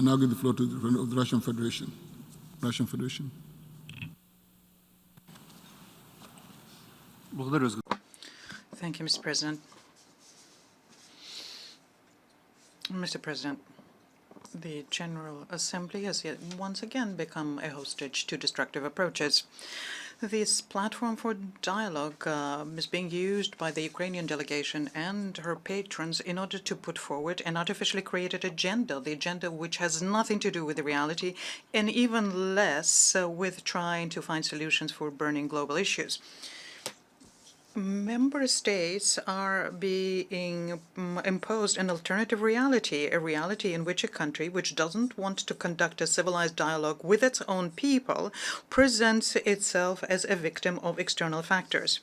I now give the floor to the President of the Russian Federation. Thank you, Mr. President. Mr. President, the General Assembly has yet once again become a hostage to destructive approaches. This platform for dialogue is being used by the Ukrainian delegation and her patrons in order to put forward an artificially created agenda, the agenda which has nothing to do with the reality and even less with trying to find solutions for burning global issues. Member states are being imposed an alternative reality, a reality in which a country which doesn't want to conduct a civilized dialogue with its own people presents itself as a victim of external factors.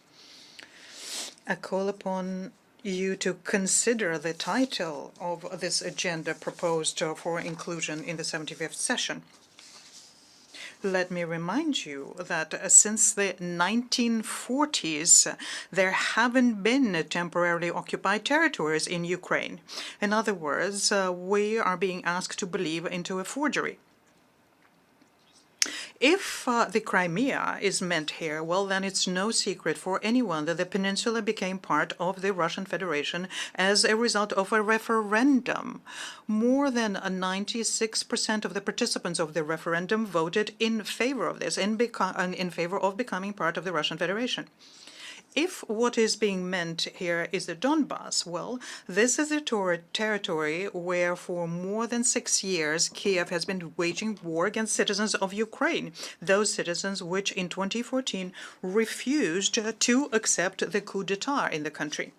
I call upon you to consider the title of this agenda proposed for inclusion in the 75th session. Let me remind you that since the 1940s, there haven't been temporarily occupied territories in Ukraine. In other words, we are being asked to believe into a forgery. If the Crimea is meant here, well, then it's no secret for anyone that the peninsula became part of the Russian Federation as a result of a referendum. More than 96% of the participants of the referendum voted in favor of this, in favor of becoming part of the Russian Federation. If what is being meant here is the Donbass, well, this is a territory where for more than 6 years Kiev has been waging war against citizens of Ukraine, those citizens which in 2014 refused to accept the coup d'etat in the country.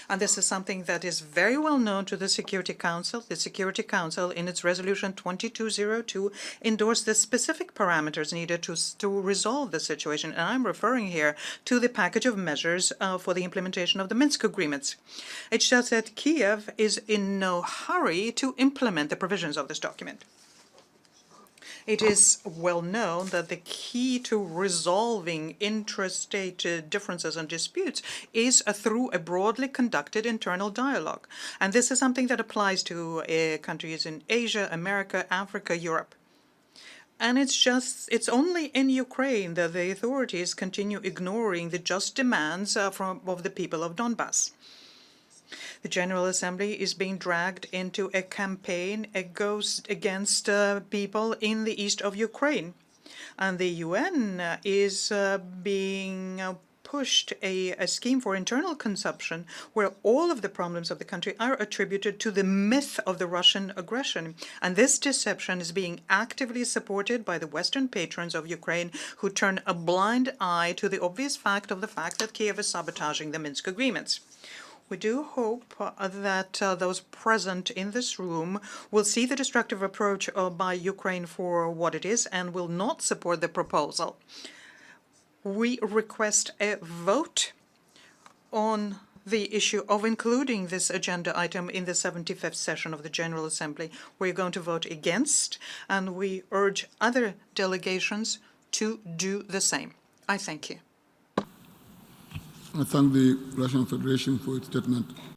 And this is something that is very well known to the Security Council. The Security Council, in its resolution 2202, endorsed the specific parameters needed to resolve the situation. And I'm referring here to the package of measures for the implementation of the Minsk agreements. It shows that Kiev is in no hurry to implement the provisions of this document. It is well known that the key to resolving intrastate differences and disputes is through a broadly conducted internal dialogue. And this is something that applies to countries in Asia, America, Africa, Europe. And it's only in Ukraine that the authorities continue ignoring the just demands of the people of Donbass. The General Assembly is being dragged into a campaign against people in the east of Ukraine. And the UN is being pushed a scheme for internal consumption where all of the problems of the country are attributed to the myth of the Russian aggression. And this deception is being actively supported by the Western patrons of Ukraine who turn a blind eye to the obvious fact that Kiev is sabotaging the Minsk agreements. We do hope that those present in this room will see the destructive approach by Ukraine for what it is and will not support the proposal. We request a vote on the issue of including this agenda item in the 75th session of the General Assembly. We're going to vote against, and we urge other delegations to do the same. I thank you. I thank the Russian Federation for its statement.